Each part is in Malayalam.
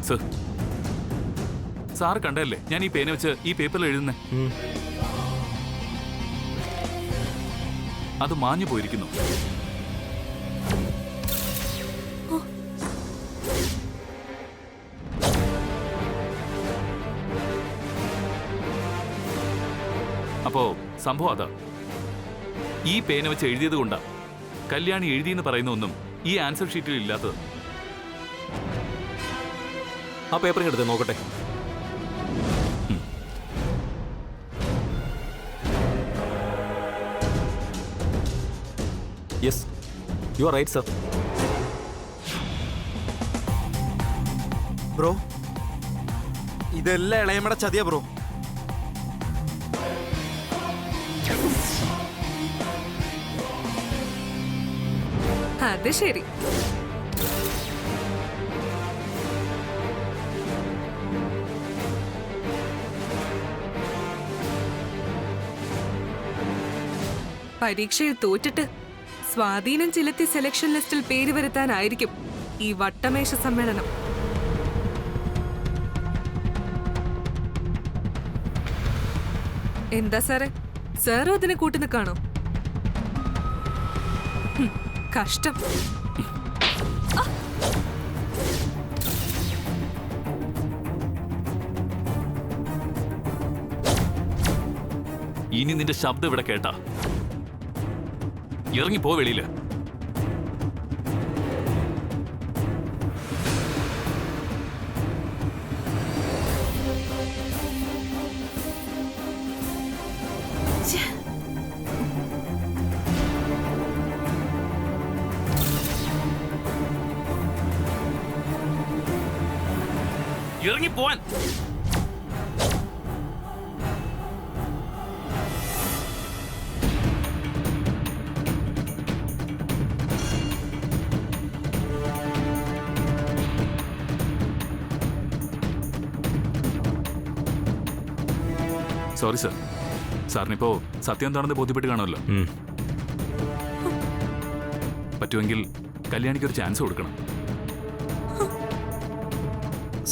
സർ, സാറ് കണ്ടല്ലേ ഞാൻ ഈ പേന വെച്ച് ഈ പേപ്പറിൽ എഴുതുന്നേ? അത് മാഞ്ഞു പോയിരിക്കുന്നു. അപ്പോ സംഭവം അതാ. ഈ പേന വെച്ച് എഴുതിയത് കൊണ്ടാ കല്യാണി എഴുതിയെന്ന് പറയുന്ന ഒന്നും ഈ ആൻസർ ഷീറ്റിൽ ഇല്ലാത്തത്. ആ പേപ്പർ എടുത്ത് നോക്കട്ടെ. Yes, you are right sir. Bro, ഇതെല്ലാം ഇളയമ്മയുടെ ചതിയാ ബ്രോ. അത് ശരി. പരീക്ഷയിൽ തോറ്റിട്ട് സ്വാധീനം ചെലുത്തി സെലക്ഷൻ ലിസ്റ്റിൽ പേര് വരുത്താനായിരിക്കും ഈ വട്ടമേശ സമ്മേളനം. എന്താ സാറേ, സാറും അതിനെ കൂട്ടുനിൽക്കാണോ? കഷ്ടം. ഇനി നിന്റെ ശബ്ദം ഇവിടെ കേട്ടാ ഇറങ്ങിപ്പോ വെളിയില്. ഇറങ്ങിപ്പോവാൻ. സോറി സർ, സാറിനിപ്പോ സത്യം എന്താണെന്ന് ബോധ്യപ്പെട്ട് കാണുമല്ലോ. പറ്റുമെങ്കിൽ കല്യാണിക്ക് ഒരു ചാൻസ് കൊടുക്കണം.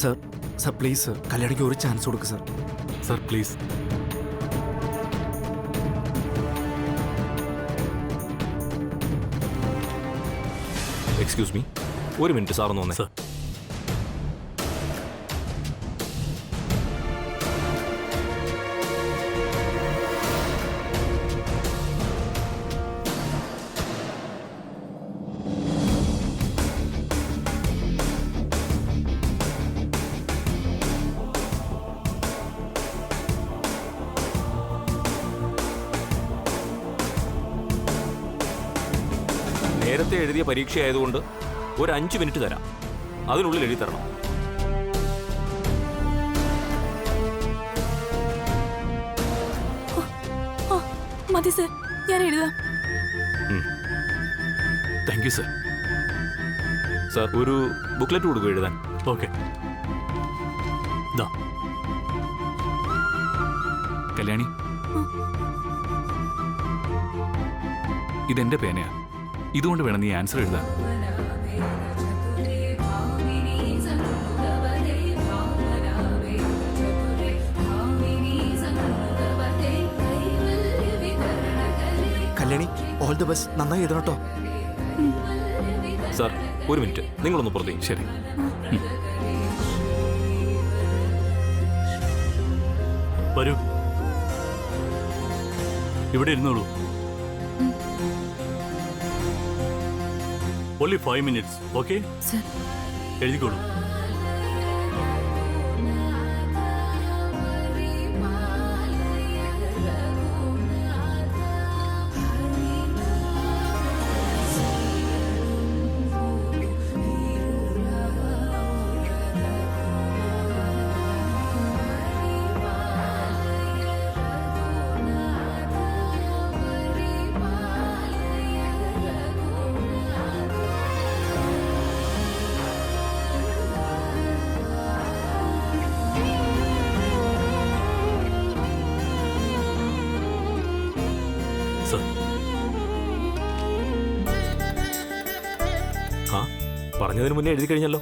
സർ, സർ പ്ലീസ് സർ, കല്യാണിക്ക് ഒരു ചാൻസ് കൊടുക്ക് sir. Sir please. Excuse me, ഒരു മിനിറ്റ് സാർ ഒന്ന് വന്നേ. സർ, നേരത്തെ എഴുതിയ പരീക്ഷയായതുകൊണ്ട് ഒരു 5 മിനിറ്റ് തരാം. അതിനുള്ളിൽ എഴുതി തരണം. മതി സർ, ഞാൻ എഴുതാം. Thank you sir. സാർ, ഒരു ബുക്ക്ലെറ്റ് കൊടുക്കും എഴുതാൻ. ഓക്കെ. കല്യാണി, ഇതെന്റെ പേനയാ. ഇതുകൊണ്ട് വേണം നീ ആൻസർ എഴുതാൻ. Kalyani, all the best. നന്നായി എഴുതണം കേട്ടോ. സാർ, ഒരു മിനിറ്റ്, നിങ്ങളൊന്ന് പുറത്തേക്ക്. ശരി. വരൂ, ഇവിടെ ഇരുന്നോളൂ. Only 5 minutes, okay? Sir. എഴുതിക്കോളൂ. പറഞ്ഞതിന് മുന്നേ എഴുതി കഴിഞ്ഞല്ലോ.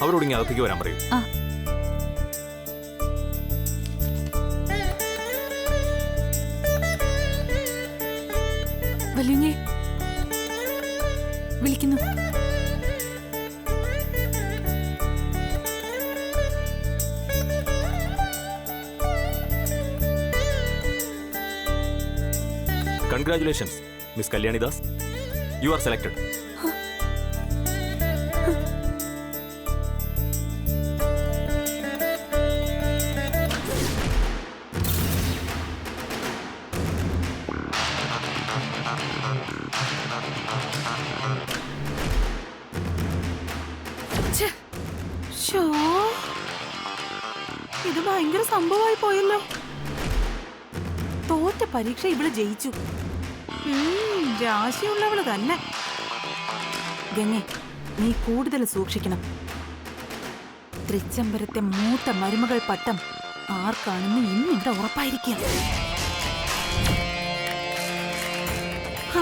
അവരോട് ഇങ്ങനെ അകത്തേക്ക് വരാൻ പറയൂ. ആ. വല്യുഞ്ഞേ വിളിക്കുന്നു. Congratulations miss Kalyani Das, you are selected. Show, ഇത് ഭയങ്കര സംഭവമായി പോയല്ലോ. തോറ്റ പരീക്ഷ ഇവള് ജയിച്ചു. രാശിയുള്ളവള് തന്നെ. ഗംഗെ, നീ കൂടുതൽ സൂക്ഷിക്കണം. തൃച്ചംബരത്തെ മൂത്ത മരുമകൾ പട്ടം ആർക്കാണെന്ന് ഇന്നിവിടെ ഉറപ്പായിരിക്കുക.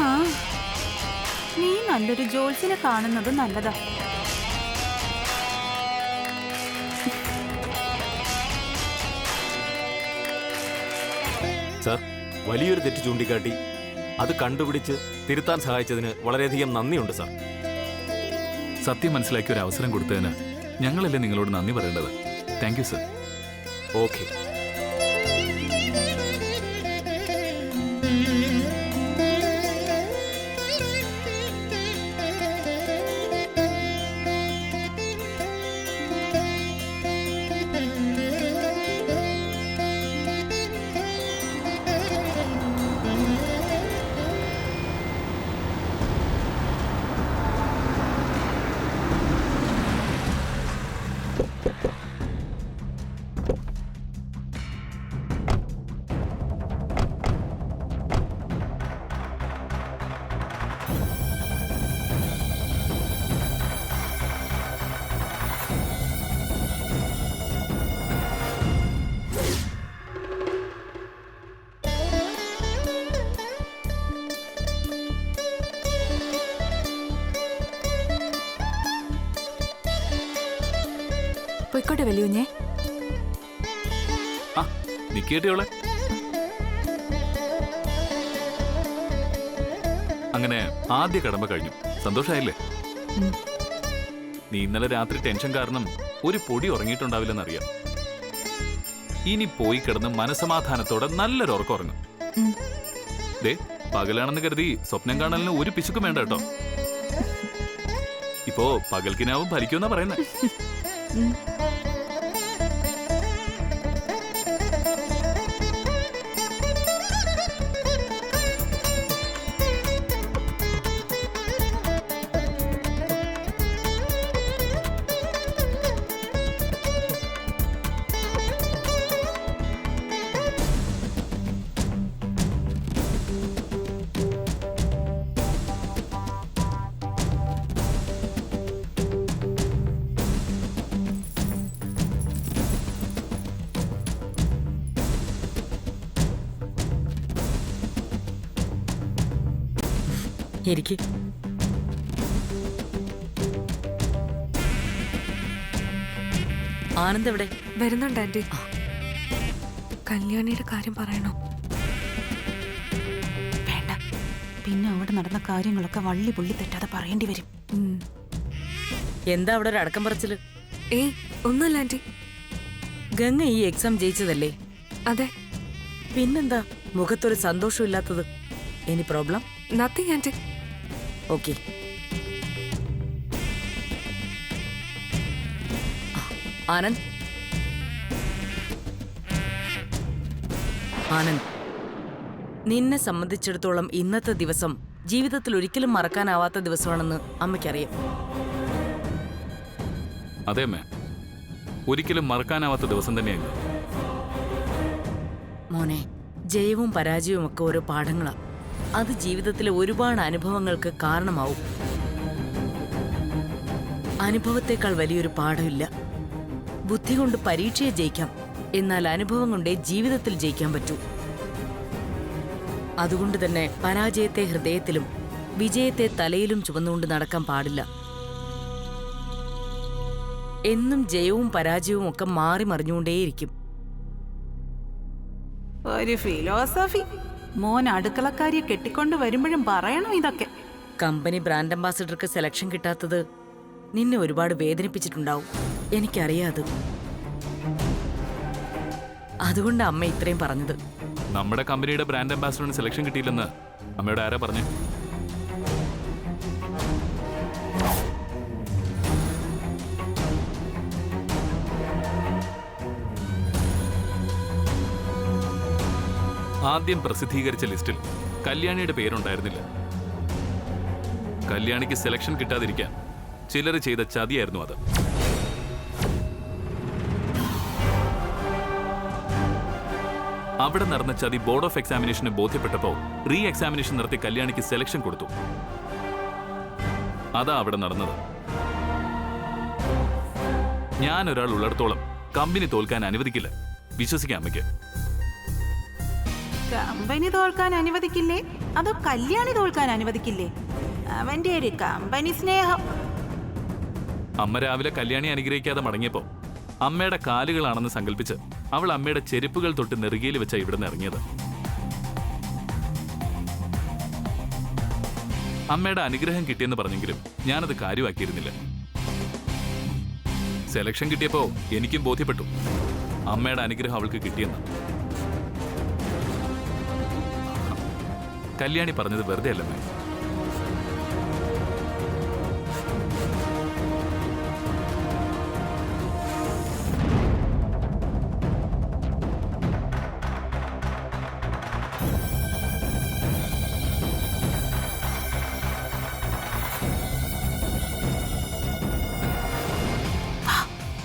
ആ, നീ നല്ലൊരു ജോത്സ്യനെ കാണുന്നത് നല്ലതാ. സർ, വലിയൊരു തെറ്റ് ചൂണ്ടിക്കാട്ടി അത് കണ്ടുപിടിച്ച് തിരുത്താൻ സഹായിച്ചതിന് വളരെയധികം നന്ദിയുണ്ട് സർ. സത്യം മനസ്സിലാക്കി ഒരു അവസരം കൊടുത്തതിന് ഞങ്ങളല്ലേ നിങ്ങളോട് നന്ദി പറയേണ്ടത്. Thank you sir. ഓക്കെ. പൊയ്ക്കോട്ടെ വല്യുഞ്ഞേ. ആ നിക്കേട്ടിയോളെ. അങ്ങനെ ആദ്യ കടമ്പ കഴിഞ്ഞു. സന്തോഷായില്ലേ? നീ ഇന്നലെ രാത്രി ടെൻഷൻ കാരണം ഒരു പൊടി ഉറങ്ങിയിട്ടുണ്ടാവില്ലെന്നറിയാം. ഇനി പോയി കിടന്ന് മനസമാധാനത്തോടെ നല്ലൊരു ഉറക്കം ഉറങ്ങും. ദേ, പകലാണെന്ന് കരുതി സ്വപ്നം കാണലിന് ഒരു പിശുക്കും വേണ്ട കേട്ടോ. ഇപ്പോ പകൽക്കിനാവും ഫലിക്കുമെന്നാ പറയുന്നത്. ഇരിക്ക്. ആനന്ദ് എവിടെ? വരുന്നുണ്ട് ആന്റി. കല്യാണിയുടെ കാര്യം പറയണോ? വേണ്ട, പിന്നെ അവിടെ നടന്ന കാര്യങ്ങളൊക്കെ വള്ളി പുള്ളി തെറ്റാതെ പറയേണ്ടി വരും. എന്താ അവിടെ ഒരു അടക്കം പറച്ചില്? ഏയ് ഒന്നുമില്ല ആന്റി. ഗംഗ ഈ എക്സാം ജയിച്ചതല്ലേ? അതെ. പിന്നെന്താ മുഖത്തൊരു സന്തോഷമില്ലാത്തത്? Any problem? Nothing aunty. Okay. Anand, Anand, നിന്നെ സംബന്ധിച്ചിടത്തോളം ഇന്നത്തെ ദിവസം ജീവിതത്തിൽ ഒരിക്കലും മറക്കാനാവാത്ത ദിവസമാണെന്ന് അമ്മയ്ക്കറിയാം. അതെ അമ്മേ, ഒരിക്കലും മറക്കാനാവാത്ത ദിവസം തന്നെയാണ്. മോനെ, ജയവും പരാജയവും ഒക്കെ ഓരോ പാഠങ്ങളാ. അത് ജീവിതത്തിലെ ഒരുപാട് അനുഭവങ്ങൾക്ക് കാരണമാവും. അനുഭവത്തെക്കാൾ വലിയൊരു പാഠമില്ല. ബുദ്ധി കൊണ്ട് പരീക്ഷയെ ജയിക്കാം, എന്നാൽ അനുഭവം കൊണ്ടേ ജീവിതത്തിൽ ജയിക്കാൻ പറ്റൂ. അതുകൊണ്ട് തന്നെ പരാജയത്തെ ഹൃദയത്തിലും വിജയത്തെ തലയിലും ചുമന്നുകൊണ്ട് നടക്കാൻ പാടില്ല. എന്നും ജയവും പരാജയവും ഒക്കെ മാറി മറിഞ്ഞുകൊണ്ടേയിരിക്കും. ഒരു ഫിലോസഫി. മോൻ അടുക്കളക്കാരിയെ കെട്ടിക്കൊണ്ട് വരുമ്പോഴും പറയണം ഇതൊക്കെ. കമ്പനി ബ്രാൻഡ് അംബാസിഡർക്ക് സെലക്ഷൻ കിട്ടാത്തത് നിന്നെ ഒരുപാട് വേദനിപ്പിച്ചിട്ടുണ്ടാവും. എനിക്കറിയാത്. അതുകൊണ്ട് അമ്മ ഇത്രയും പറഞ്ഞത്. നമ്മുടെ കമ്പനിയുടെ ബ്രാൻഡ് അംബാസിഡറിന് സെലക്ഷൻ കിട്ടിയില്ലെന്ന് അമ്മയോട് ആരാ പറഞ്ഞു? ആദ്യം പ്രസിദ്ധീകരിച്ച ലിസ്റ്റിൽ കല്യാണിയുടെ പേരുണ്ടായിരുന്നില്ല. കല്യാണിക്ക് സെലക്ഷൻ കിട്ടാതിരിക്കാൻ ചിലർ ചെയ്ത ചതിയായിരുന്നു അത്. അവിടെ നടന്ന ചതി ബോർഡ് ഓഫ് എക്സാമിനേഷന് ബോധ്യപ്പെട്ടപ്പോൾ റീ എക്സാമിനേഷൻ നടത്തി കല്യാണിക്ക് സെലക്ഷൻ കൊടുത്തു. അതാ അവിടെ നടന്നത്. ഞാൻ ഒരാൾ ഉള്ളിടത്തോളം കമ്പനി തോൽക്കാൻ അനുവദിക്കില്ല. വിശ്വസിക്കാം അമ്മയ്ക്ക്. കമ്പനി തോൽക്കാൻ അനുവദിക്കില്ലേ? അതോ കല്യാണി തോൽക്കാൻ അനുവദിക്കില്ലേ? അവന്റെ ഒരു കമ്പനി സ്നേഹം. അമ്മ രാവിലെ കല്യാണി അനുഗ്രഹിക്കാതെ മടങ്ങിയപ്പോ അമ്മയുടെ കാലുകളാണെന്ന് സങ്കല്പിച്ച് അവൾ അമ്മയുടെ ചെരുപ്പുകൾ തൊട്ട് നെറുകയിൽ വെച്ചാ ഇവിടെ നിന്ന് ഇറങ്ങിയത്. അമ്മയുടെ അനുഗ്രഹം കിട്ടിയെന്ന് പറഞ്ഞെങ്കിലും ഞാനത് കാര്യമാക്കിയിരുന്നില്ല. സെലക്ഷൻ കിട്ടിയപ്പോ എനിക്കും ബോധ്യപ്പെട്ടു അമ്മയുടെ അനുഗ്രഹം അവൾക്ക് കിട്ടിയെന്ന്. കല്യാണി പറഞ്ഞത് വെറുതെ അല്ലമ്മേ.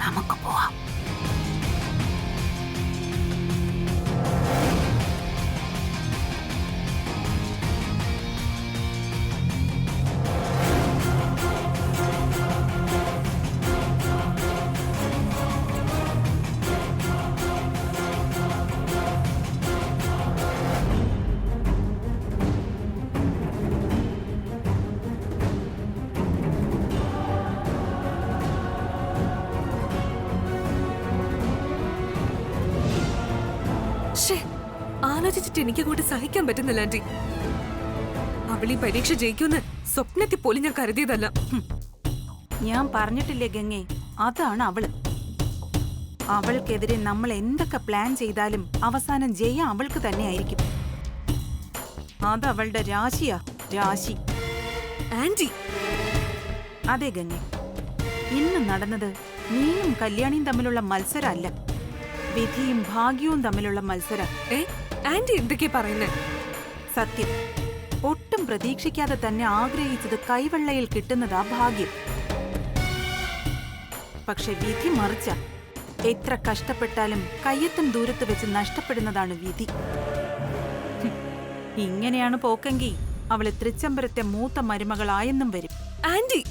നമുക്ക് പോവാം. ആലോചിച്ചിട്ട് എനിക്കങ്ങോട്ട് സഹിക്കാൻ പറ്റുന്നില്ല ആന്റി. അവൾ ഈ പരീക്ഷ ജയിക്കുമെന്ന് സ്വപ്നത്തിൽ പോലും ഞാൻ കരുതിയതല്ല. ഞാൻ പറഞ്ഞിട്ടില്ലേ ഗംഗേ, അതാണ് അവള്. അവൾക്കെതിരെ നമ്മൾ എന്തൊക്കെ പ്ലാൻ ചെയ്താലും അവസാനം ജയം അവൾക്ക് തന്നെ ആയിരിക്കും. അതവളുടെ രാശിയാ, രാശി. ആന്റി, അതെ ഗംഗേ, ഇന്ന് നടന്നത് നീയും കല്യാണിയും തമ്മിലുള്ള മത്സരമല്ല, വിധിയും ഭാഗ്യവും തമ്മിലുള്ള മത്സരം. ആന്റി എന്തൊക്കെയാ പറയുന്നേ? സത്യം. ഒട്ടും പ്രതീക്ഷിക്കാതെ തന്നെ ആഗ്രഹിച്ചത് കൈവെള്ളയിൽ കിട്ടുന്നതാ ഭാഗ്യം. പക്ഷെ വിധി മറിച്ച. എത്ര കഷ്ടപ്പെട്ടാലും കയ്യെത്തും ദൂരത്ത് വെച്ച് നഷ്ടപ്പെടുന്നതാണ് വിധി. ഇങ്ങനെയാണ് പോക്കെങ്കിൽ അവള് തൃച്ചംബരത്തെ മൂത്ത മരുമകളായെന്നും വരും. ആന്റി,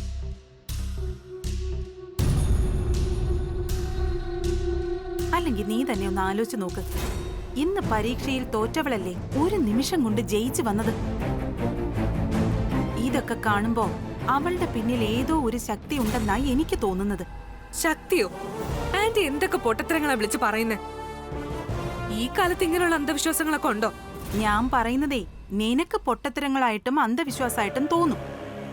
അല്ലെങ്കിൽ നീ തന്നെ ഒന്ന് ആലോചിച്ച് നോക്ക്. ഇന്ന് പരീക്ഷയിൽ തോറ്റവളല്ലേ ഒരു നിമിഷം കൊണ്ട് ജയിച്ചു വന്നത്. ഇതൊക്കെ കാണുമ്പോ അവളുടെ പിന്നിൽ ഏതോ ഒരു ശക്തി ഉണ്ടെന്നായി എനിക്ക് തോന്നുന്നത്. ശക്തിയോ? ആന്റി എന്തൊക്കെ പൊട്ടത്തരങ്ങളാ വിളിച്ച് പറയുന്നേ? ഈ കാലത്ത് ഇങ്ങനെയുള്ള അന്ധവിശ്വാസങ്ങളൊക്കെ ഉണ്ടോ? ഞാൻ പറയുന്നതേ നിനക്ക് പൊട്ടത്തരങ്ങളായിട്ടും അന്ധവിശ്വാസമായിട്ടും തോന്നും.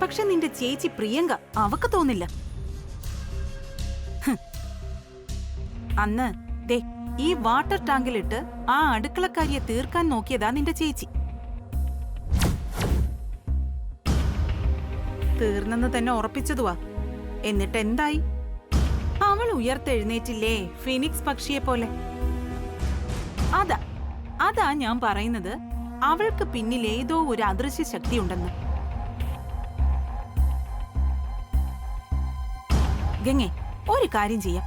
പക്ഷെ നിന്റെ ചേച്ചി പ്രിയങ്ക അവക്ക് തോന്നില്ല. അന്ന് ദേ ഈ വാട്ടർ ടാങ്കിലിട്ട് ആ അടുക്കളക്കാരിയെ തീർക്കാൻ നോക്കിയതാ നിന്റെ ചേച്ചി. തീർന്നെന്ന് തന്നെ ഉറപ്പിച്ചതുവാ. എന്നിട്ട് എന്തായി? അവൾ ഉയർത്തെഴുന്നേറ്റില്ലേ, ഫിനിക്സ് പക്ഷിയെ പോലെ. അതാ ഞാൻ പറയുന്നത്, അവൾക്ക് പിന്നിൽ ഏതോ ഒരു അദൃശ്യ ശക്തി ഉണ്ടെന്ന്. ഗംഗേ, ഒരു കാര്യം ചെയ്യാം.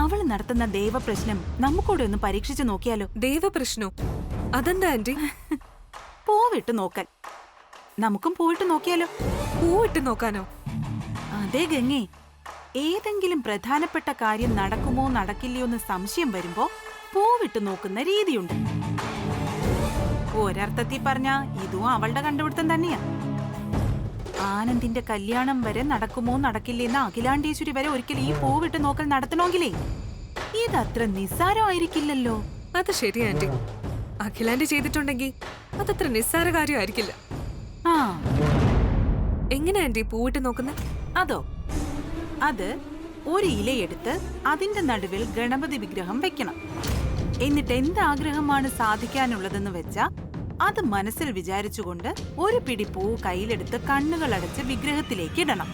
അവൾ നടത്തുന്ന ദേവപ്രശ്നം നമുക്കൂടെ ഒന്ന് പരീക്ഷിച്ചു നോക്കിയാലോ? ദേവപ്രശ്നോ? അതെന്താ ആന്റി? പൂവിട്ട് നോക്കാൻ. നമുക്കും പൂവിട്ട് നോക്കിയാലോ? പൂവിട്ട് നോക്കാനോ? അതെ ഗംഗേ, ഏതെങ്കിലും പ്രധാനപ്പെട്ട കാര്യം നടക്കുമോ നടക്കില്ലയോ എന്ന് സംശയം വരുമ്പോ പൂവിട്ട് നോക്കുന്ന രീതിയുണ്ട്. ഒരർത്ഥത്തിൽ പറഞ്ഞ ഇതും അവളുടെ കണ്ടുപിടുത്തം തന്നെയാ. ആനന്ദിന്റെ കല്യാണം വരെ നടക്കുമോ നടക്കില്ലെന്ന് അഖിലാണ്ടേശ്വരി വരെ ഒരിക്കൽ ഈ പൂവിട്ട് നോക്കൽ നടത്തണമെങ്കിലേ ഇതത്ര നിസ്സാരമായിരിക്കില്ലല്ലോ. അത് ശരിയാ ആന്റി. അഖിലാന്റി ചെയ്തിട്ടുണ്ടെങ്കിൽ അതത്ര നിസ്സാര കാര്യമായിരിക്കില്ല. ആ എങ്ങനെ ആന്റി പൂവിട്ട് നോക്കുന്നത്? അതോ, അത് ഒരു ഇലയെടുത്ത് അതിന്റെ നടുവിൽ ഗണപതി വിഗ്രഹം വെക്കണം. എന്നിട്ട് എന്താഗ്രഹമാണ് സാധിക്കാനുള്ളതെന്ന് വെച്ചാ അത് മനസ്സിൽ വിചാരിച്ചുകൊണ്ട് ഒരു പിടി പൂ കയ്യിലെടുത്ത് കണ്ണുകൾ അടച്ച് വിഗ്രഹത്തിലേക്ക് ഇടണം.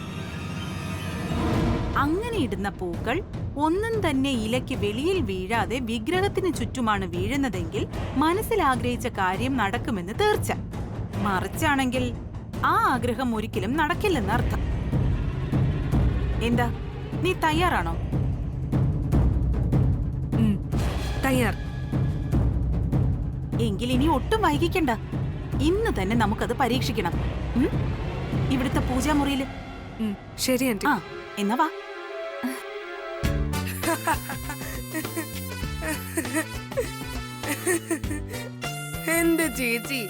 അങ്ങനെ ഇടുന്ന പൂക്കൾ ഒന്നും തന്നെ ഇലയ്ക്ക് വെളിയിൽ വീഴാതെ വിഗ്രഹത്തിന് ചുറ്റുമാണ് വീഴുന്നതെങ്കിൽ മനസ്സിൽ ആഗ്രഹിച്ച കാര്യം നടക്കുമെന്ന് തീർച്ച. മറിച്ചാണെങ്കിൽ ആ ആഗ്രഹം ഒരിക്കലും നടക്കില്ലെന്നർത്ഥം. എന്താ, നീ തയ്യാറാണോ? തയ്യാർ. എങ്കിൽ ഇനി ഒട്ടും വൈകിക്കണ്ട, ഇന്ന് തന്നെ നമുക്കത് പരീക്ഷിക്കണം. ഇവിടുത്തെ പൂജാമുറിയില്. ശരി ആന്റി. ആ എന്നാ വാ. എന്റെ ചേച്ചി,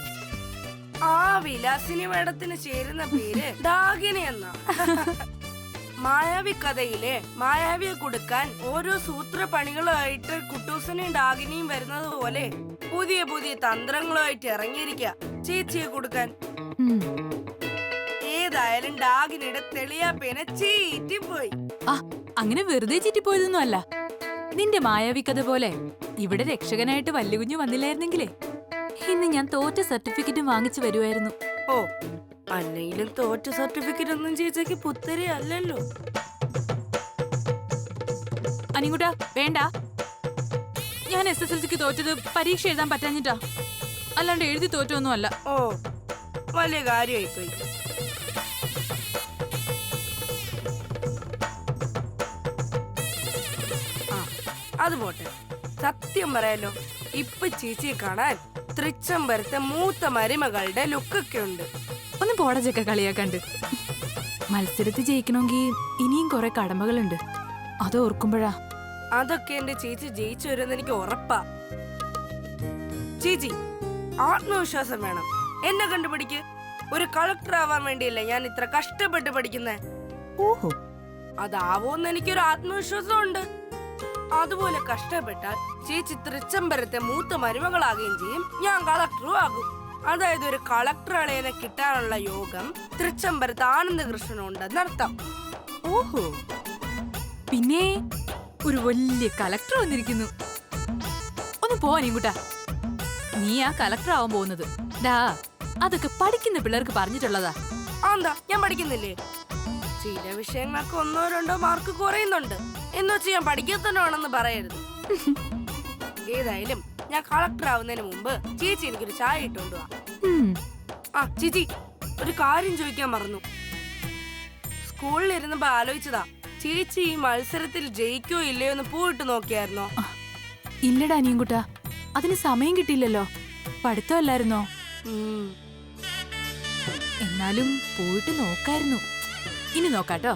ആ വിലാസിനി മേഡത്തിന് ചേരുന്ന പേര് ഡാഗിനി എന്നാ. മായാവി കഥയിലെ മായാവിയെ കൊടുക്കാൻ ഓരോ സൂത്രപണികളുമായിട്ട് കുട്ടൂസനെയും ഡാഗിനിയും വരുന്നത് പോലെ പുതിയ പുതിയ തന്ത്രങ്ങളുമായിട്ട് ഇറങ്ങിയിരിക്കുക ചേച്ചിയെ കൊടുക്കാൻ. ഏതായാലും ഡാഗിനിയുടെ തെളിയാപ്പേനെ ചീറ്റിപ്പോയി. അങ്ങനെ വെറുതെ ചീറ്റിപ്പോയതൊന്നും അല്ല. നിന്റെ മായാവി കഥ പോലെ ഇവിടെ രക്ഷകനായിട്ട് വല്ലുകുഞ്ഞു വന്നില്ലായിരുന്നെങ്കിലേ ഇന്ന് ഞാൻ തോറ്റ സർട്ടിഫിക്കറ്റും വാങ്ങിച്ചു വരുമായിരുന്നു. ഓ, അല്ലെങ്കിലും തോറ്റ സർട്ടിഫിക്കറ്റ് ഒന്നും ചേച്ചിക്ക് പുത്തരി അല്ലല്ലോ. അനിങ്ങൂട്ടാ വേണ്ട, ഞാൻ SSLCക്ക് തോറ്റത് പരീക്ഷ എഴുതാൻ പറ്റാഞ്ഞിട്ടാ, അല്ലാണ്ട് എഴുതി തോറ്റൊന്നും അല്ല. ഓ, വലിയ കാര്യമായിപ്പോയി. അത് പോട്ടെ, സത്യം പറയാലോ, ഇപ്പൊ ചേച്ചിയെ കാണാൻ തൃച്ചംബരത്തെ മൂത്ത മരുമകളുടെ ലുക്കൊക്കെ ഉണ്ട്. ഒന്ന് പോടച്ചൊക്കെ കളിയാക്കണ്ട്. മത്സരത്തിൽ ജയിക്കണമെങ്കിൽ ഇനിയും കുറെ കടമകളുണ്ട്. അത് ഓർക്കുമ്പോഴാ. അതൊക്കെ എന്റെ ചേച്ചി ജയിച്ചു വരുമെന്ന് എനിക്ക് ഉറപ്പാ. ചേച്ചി, ആത്മവിശ്വാസം വേണം. എന്നെ കണ്ടുപിടിക്ക്. ഒരു കളക്ടർ ആവാൻ വേണ്ടിയല്ലേ ഞാൻ ഇത്ര കഷ്ടപ്പെട്ട് പഠിക്കുന്നേ. ഓഹോ, അതാവോന്ന് എനിക്കൊരു ആത്മവിശ്വാസം ഉണ്ട്. അതുപോലെ കഷ്ടപ്പെട്ടാൽ ചേച്ചി തൃച്ചംബരത്തെ മൂത്ത മരുമകളാകുകയും ചെയ്യും, ഞാൻ കളക്ടറും ആകും. അതായത് ഒരു കളക്ടർ അളയനെ കിട്ടാനുള്ള യോഗം തൃച്ചംബരത്ത് ആനന്ദകൃഷ്ണനുണ്ടെന്നർത്ഥം. ഓഹോ, പിന്നെ ഒരു വലിയ കളക്ടർ വന്നിരിക്കുന്നു. ഒന്ന് പോവാനിങ്ങൂട്ടാ, നീ ആ കളക്ടർ ആവാൻ പോകുന്നത്. ഡാ, അതൊക്കെ പഠിക്കുന്ന പിള്ളേർക്ക് പറഞ്ഞിട്ടുള്ളതാ. എന്താ, ഞാൻ പഠിക്കുന്നില്ലേ? ചില വിഷയങ്ങൾക്ക് 1-2 മാർക്ക് കുറയുന്നുണ്ട് എന്ന് വെച്ച് ഞാൻ പഠിക്കത്തന്നെയാണെന്ന് പറയരുത്. ഏതായാലും ഞാൻ കളക്ടർ ആവുന്നതിന് മുമ്പ് ചേച്ചി എനിക്കൊരു ചായ ഇട്ടുകൊണ്ടുവാ. ആ ചേച്ചി, ഒരു കാര്യം ചോദിക്കാൻ മറന്നു. സ്കൂളിൽ ഇരുന്നപ്പോ ആലോചിച്ചതാ, ചേച്ചി ഈ മത്സരത്തിൽ ജയിക്കോ ഇല്ലയോ എന്ന് പോയിട്ട് നോക്കിയായിരുന്നോ? ഇല്ലടാ അനിയൻകുട്ടാ, അതിന് സമയം കിട്ടിയില്ലല്ലോ. പഠിത്തമല്ലായിരുന്നോ? എന്നാലും പോയിട്ട് നോക്കായിരുന്നു. ഇനി നോക്കാട്ടോ.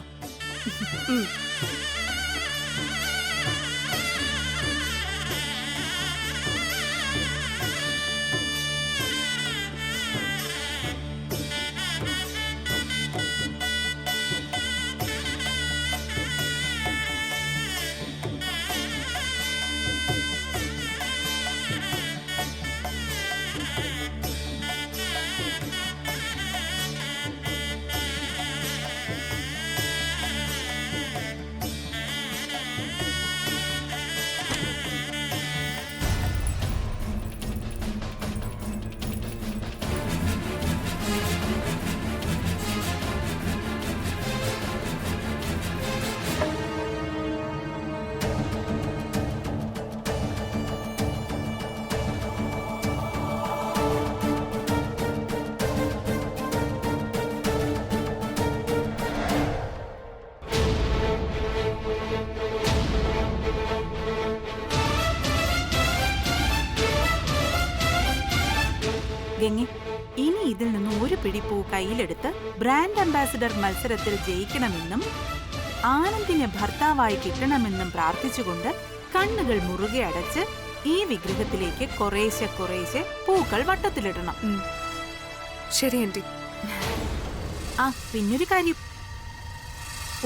ഗംഗെ, ഇനി ഇതിൽ നിന്ന് ഒരു പിടിപ്പൂ കയ്യിലെടുത്ത് ബ്രാൻഡ് അംബാസിഡർ മത്സരത്തിൽ ജയിക്കണമെന്നും ആനന്ദിനെ ഭർത്താവായി കിട്ടണമെന്നും പ്രാർത്ഥിച്ചുകൊണ്ട് കണ്ണുകൾ മുറുകെ അടച്ച് ഈ വിഗ്രഹത്തിലേക്ക് കുറേശ്ശെ കുറേശ്ശെ പൂക്കൾ വട്ടത്തിലിടണം. ശരി ആന്റി. ആ പിന്നൊരു കാര്യം,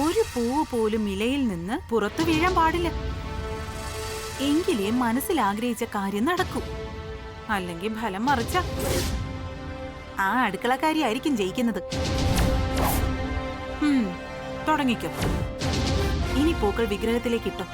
ഒരു പൂവ് പോലും ഇലയിൽ നിന്ന് പുറത്തു വീഴാൻ പാടില്ല. എങ്കിലേ മനസ്സിൽ ആഗ്രഹിച്ച കാര്യം നടക്കൂ. അല്ലെങ്കിൽ ഫലം മറിച്ച ആ അടുക്കളക്കാരിയായിരിക്കും ജയിക്കുന്നത്. തുടങ്ങിക്കോ. ഇനി പൂക്കൾ വിഗ്രഹത്തിലേക്ക് ഇട്ടോ.